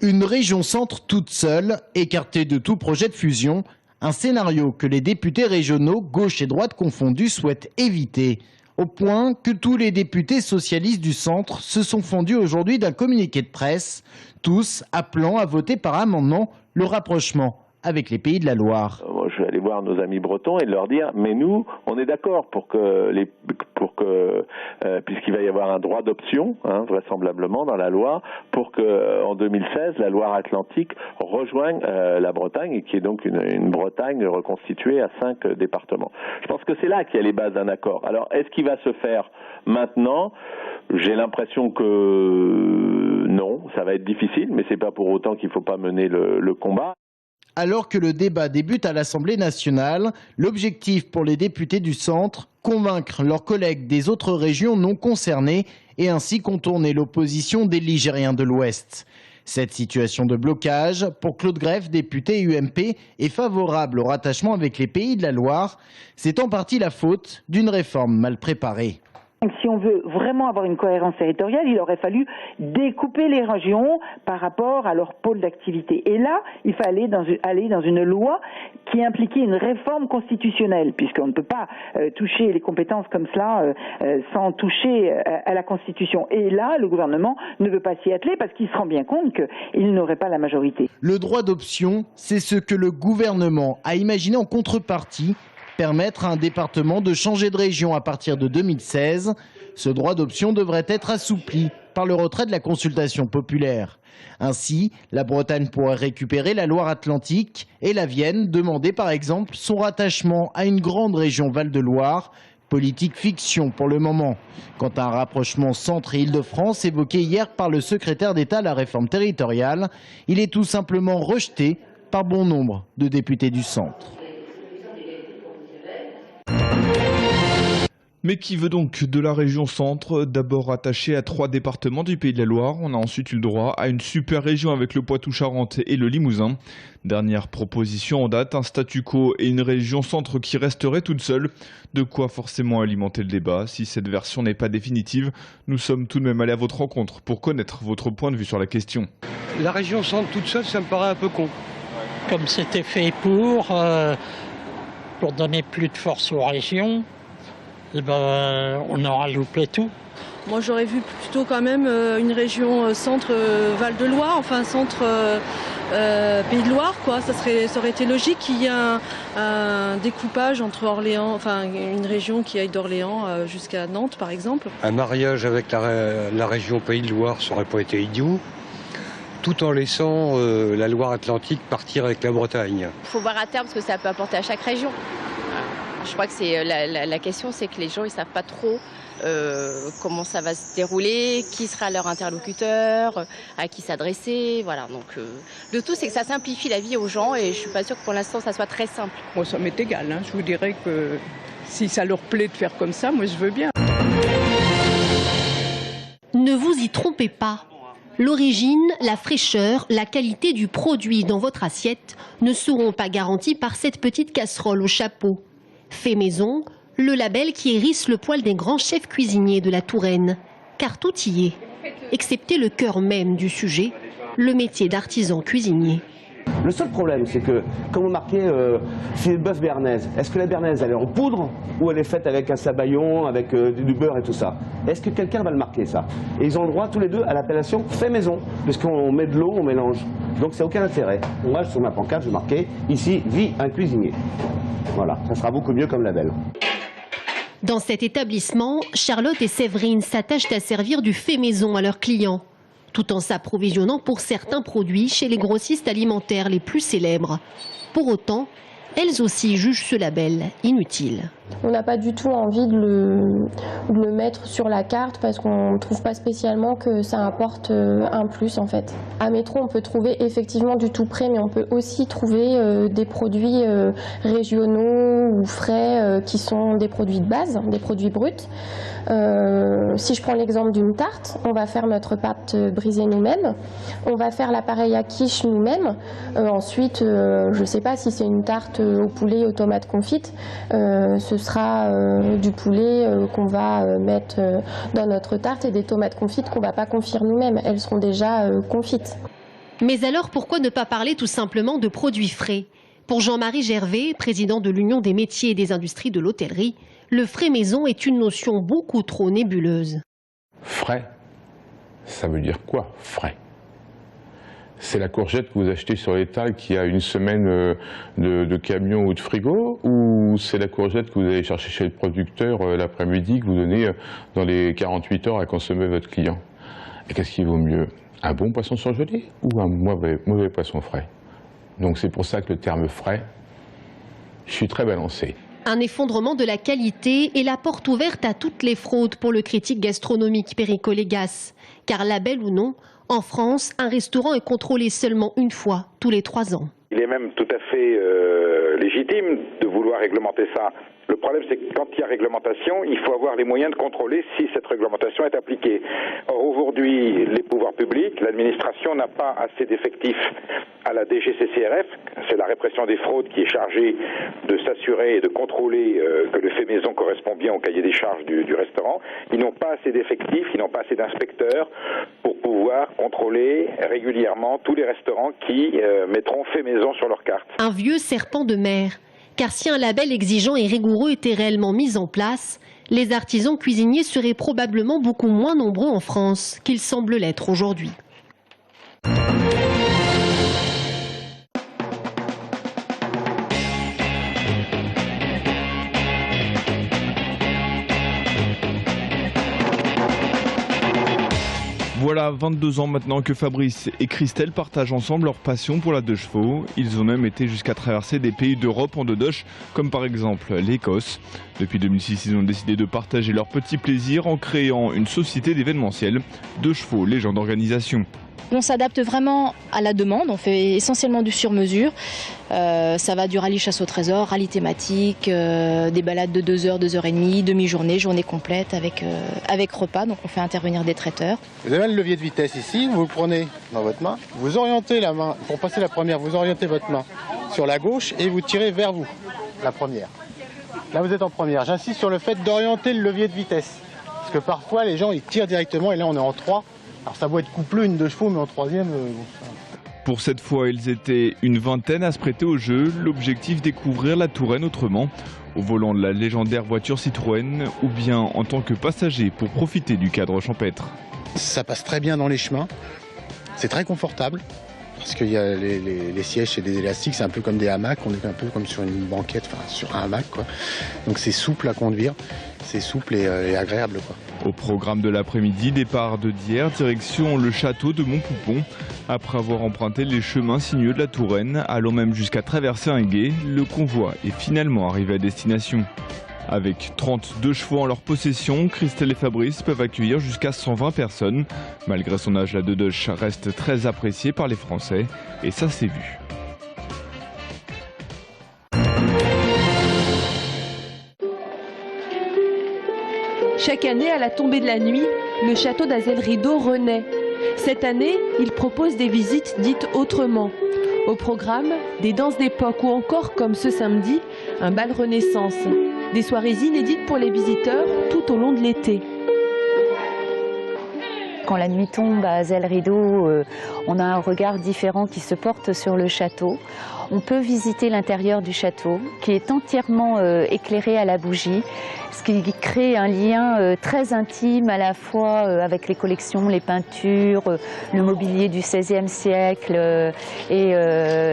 Une région centre toute seule, écartée de tout projet de fusion, un scénario que les députés régionaux, gauche et droite confondus, souhaitent éviter. Au point que tous les députés socialistes du centre se sont fondus aujourd'hui d'un communiqué de presse, tous appelant à voter par amendement le rapprochement avec les Pays de la Loire. Je vais aller voir nos amis bretons et leur dire, mais nous, on est d'accord pour que puisqu'il va y avoir un droit d'option, vraisemblablement dans la loi, pour que en 2016 la Loire-Atlantique rejoigne la Bretagne et qui est donc une Bretagne reconstituée à 5 départements. Je pense que c'est là qu'il y a les bases d'un accord. Alors, est-ce qu'il va se faire maintenant? J'ai l'impression que non, ça va être difficile, mais c'est pas pour autant qu'il ne faut pas mener le combat. Alors que le débat débute à l'Assemblée nationale, l'objectif pour les députés du centre, convaincre leurs collègues des autres régions non concernées et ainsi contourner l'opposition des Ligériens de l'Ouest. Cette situation de blocage, pour Claude Greff, député UMP, est favorable au rattachement avec les Pays de la Loire. C'est en partie la faute d'une réforme mal préparée. Si on veut vraiment avoir une cohérence territoriale, il aurait fallu découper les régions par rapport à leur pôle d'activité. Et là, il fallait aller dans une loi qui impliquait une réforme constitutionnelle, puisqu'on ne peut pas toucher les compétences comme cela sans toucher à la Constitution. Et là, le gouvernement ne veut pas s'y atteler parce qu'il se rend bien compte qu'il n'aurait pas la majorité. Le droit d'option, c'est ce que le gouvernement a imaginé en contrepartie, permettre à un département de changer de région à partir de 2016. Ce droit d'option devrait être assoupli par le retrait de la consultation populaire. Ainsi, la Bretagne pourrait récupérer la Loire-Atlantique et la Vienne demander par exemple son rattachement à une grande région Val-de-Loire. Politique fiction pour le moment. Quant à un rapprochement centre et Île-de-France évoqué hier par le secrétaire d'État à la réforme territoriale, il est tout simplement rejeté par bon nombre de députés du centre. Mais qui veut donc de la région centre, d'abord attachée à 3 départements du Pays de la Loire. On a ensuite eu le droit à une super région avec le Poitou-Charentes et le Limousin. Dernière proposition en date, un statu quo et une région centre qui resterait toute seule. De quoi forcément alimenter le débat. Si cette version n'est pas définitive, nous sommes tout de même allés à votre rencontre pour connaître votre point de vue sur la question. La région centre toute seule, ça me paraît un peu con. Comme c'était fait pour donner plus de force aux régions, et on aura loupé tout. Moi j'aurais vu plutôt quand même une région centre Val-de-Loire, enfin centre Pays de Loire, quoi. Ça aurait été logique qu'il y ait un découpage entre Orléans, enfin une région qui aille d'Orléans jusqu'à Nantes par exemple. Un mariage avec la région Pays de Loire, ça n'aurait pas été idiot, tout en laissant la Loire-Atlantique partir avec la Bretagne. Il faut voir à terme ce que ça peut apporter à chaque région. Je crois que c'est la question, c'est que les gens ils savent pas trop comment ça va se dérouler, qui sera leur interlocuteur, à qui s'adresser, voilà. Donc le tout c'est que ça simplifie la vie aux gens et je suis pas sûre que pour l'instant ça soit très simple. Moi ça m'est égal, je vous dirais que si ça leur plaît de faire comme ça, moi je veux bien. Ne vous y trompez pas. L'origine, la fraîcheur, la qualité du produit dans votre assiette ne seront pas garanties par cette petite casserole au chapeau. Fait maison, le label qui hérisse le poil des grands chefs cuisiniers de la Touraine. Car tout y est, excepté le cœur même du sujet, le métier d'artisan cuisinier. Le seul problème, c'est que, comme vous marquez, c'est une bœuf béarnaise. Est-ce que la béarnaise, elle est en poudre ou elle est faite avec un sabayon, avec du beurre et tout ça? Est-ce que quelqu'un va le marquer, ça? Et ils ont le droit, tous les deux, à l'appellation fait maison, puisqu'on met de l'eau, on mélange. Donc, c'est aucun intérêt. Moi, sur ma pancarte, je vais marquer, ici, vit un cuisinier. Voilà, ça sera beaucoup mieux comme label. Dans cet établissement, Charlotte et Séverine s'attachent à servir du fait maison à leurs clients, tout en s'approvisionnant pour certains produits chez les grossistes alimentaires les plus célèbres. Pour autant, elles aussi jugent ce label inutile. On n'a pas du tout envie de le mettre sur la carte parce qu'on ne trouve pas spécialement que ça apporte un plus en fait. À Métro, on peut trouver effectivement du tout prêt, mais on peut aussi trouver des produits régionaux ou frais qui sont des produits de base, des produits bruts. Si je prends l'exemple d'une tarte, on va faire notre pâte brisée nous-mêmes, on va faire l'appareil à quiche nous-mêmes. Ensuite, je ne sais pas si c'est une tarte au poulet aux tomates confites, ce sera du poulet qu'on va mettre dans notre tarte et des tomates confites qu'on ne va pas confire nous-mêmes. Elles seront déjà confites. Mais alors pourquoi ne pas parler tout simplement de produits frais? Pour Jean-Marie Gervais, président de l'Union des métiers et des industries de l'hôtellerie, le frais maison est une notion beaucoup trop nébuleuse. Frais, ça veut dire quoi, frais? C'est la courgette que vous achetez sur l'étal qui a une semaine de camion ou de frigo, ou c'est la courgette que vous allez chercher chez le producteur l'après-midi que vous donnez dans les 48 heures à consommer votre client? Et qu'est-ce qui vaut mieux? Un bon poisson surgelé ou un mauvais poisson frais? Donc c'est pour ça que le terme frais, je suis très balancé. Un effondrement de la qualité et la porte ouverte à toutes les fraudes pour le critique gastronomique Perico Légas. Car label ou non, en France, un restaurant est contrôlé seulement une fois tous les 3 ans. Il est même tout à fait légitime de vouloir réglementer ça. Le problème, c'est que quand il y a réglementation, il faut avoir les moyens de contrôler si cette réglementation est appliquée. Or, aujourd'hui, les pouvoirs publics, l'administration n'a pas assez d'effectifs à la DGCCRF, c'est la répression des fraudes qui est chargée de s'assurer et de contrôler que le fait maison correspond bien au cahier des charges du restaurant. Ils n'ont pas assez d'effectifs, ils n'ont pas assez d'inspecteurs pour pouvoir contrôler régulièrement tous les restaurants qui mettront fait maison sur leur carte. Un vieux serpent de mer. Car si un label exigeant et rigoureux était réellement mis en place, les artisans cuisiniers seraient probablement beaucoup moins nombreux en France qu'ils semblent l'être aujourd'hui. Voilà 22 ans maintenant que Fabrice et Christelle partagent ensemble leur passion pour la 2 chevaux. Ils ont même été jusqu'à traverser des pays d'Europe en 2 doches, comme par exemple l'Écosse. Depuis 2006, ils ont décidé de partager leur petit plaisir en créant une société d'événementiel. 2 chevaux, légende d'organisation. On s'adapte vraiment à la demande, on fait essentiellement du sur-mesure. Ça va du rallye chasse au trésor, rallye thématique, des balades de 2 heures, 2 heures et demie, demi-journée, journée complète avec repas, donc on fait intervenir des traiteurs. Vous avez le levier de vitesse ici, vous le prenez dans votre main, vous orientez la main, pour passer la première, vous orientez votre main sur la gauche et vous tirez vers vous, la première. Là vous êtes en première, j'insiste sur le fait d'orienter le levier de vitesse, parce que parfois les gens ils tirent directement et là on est en 3. Alors ça doit être couplé une 2 chevaux, mais en 3e... Pour cette fois, ils étaient une vingtaine à se prêter au jeu. L'objectif, découvrir la Touraine autrement, au volant de la légendaire voiture Citroën, ou bien en tant que passager pour profiter du cadre champêtre. Ça passe très bien dans les chemins, c'est très confortable, parce qu'il y a les sièges et des élastiques, c'est un peu comme des hamacs, on est un peu comme sur une banquette, enfin sur un hamac, quoi. Donc c'est souple à conduire, c'est souple et agréable, quoi. Au programme de l'après-midi, départ de Dieppe, direction le château de Montpoupon. Après avoir emprunté les chemins sinueux de la Touraine, allant même jusqu'à traverser un gué, le convoi est finalement arrivé à destination. Avec 32 chevaux en leur possession, Christelle et Fabrice peuvent accueillir jusqu'à 120 personnes. Malgré son âge, la 2 doches reste très appréciée par les Français, et ça s'est vu. Chaque année, à la tombée de la nuit, le château d'Azel-Rideau renaît. Cette année, il propose des visites dites autrement. Au programme, des danses d'époque ou encore, comme ce samedi, un bal Renaissance. Des soirées inédites pour les visiteurs tout au long de l'été. Quand la nuit tombe à Azel-Rideau, on a un regard différent qui se porte sur le château. On peut visiter l'intérieur du château, qui est entièrement éclairé à la bougie, ce qui crée un lien très intime à la fois avec les collections, les peintures, le mobilier du XVIe siècle, et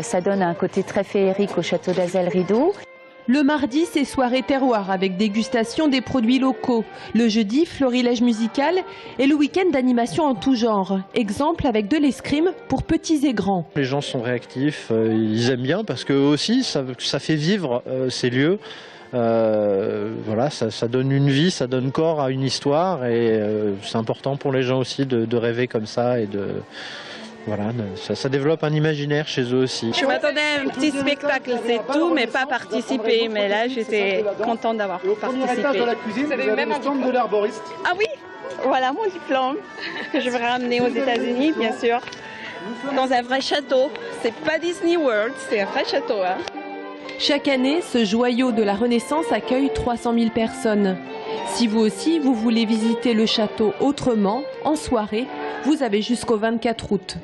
ça donne un côté très féerique au château d'Azel-Rideau. Le mardi, c'est soirée terroir avec dégustation des produits locaux. Le jeudi, florilège musical et le week-end d'animation en tout genre. Exemple avec de l'escrime pour petits et grands. Les gens sont réactifs, ils aiment bien parce que aussi ça fait vivre ces lieux. Voilà, ça donne une vie, ça donne corps à une histoire et c'est important pour les gens aussi de rêver comme ça et de... Voilà, ça développe un imaginaire chez eux aussi. Je m'attendais à un petit spectacle, c'est tout, mais pas participer. Mais là, j'étais contente d'avoir participé. De la cuisine, vous avez même un diplôme de l'herboriste. Ah oui, voilà mon diplôme que je vais ramener aux États-Unis, bien sûr, dans un vrai château. C'est pas Disney World, c'est un vrai château. Hein. Chaque année, ce joyau de la Renaissance accueille 300 000 personnes. Si vous aussi, vous voulez visiter le château autrement, en soirée, vous avez jusqu'au 24 août.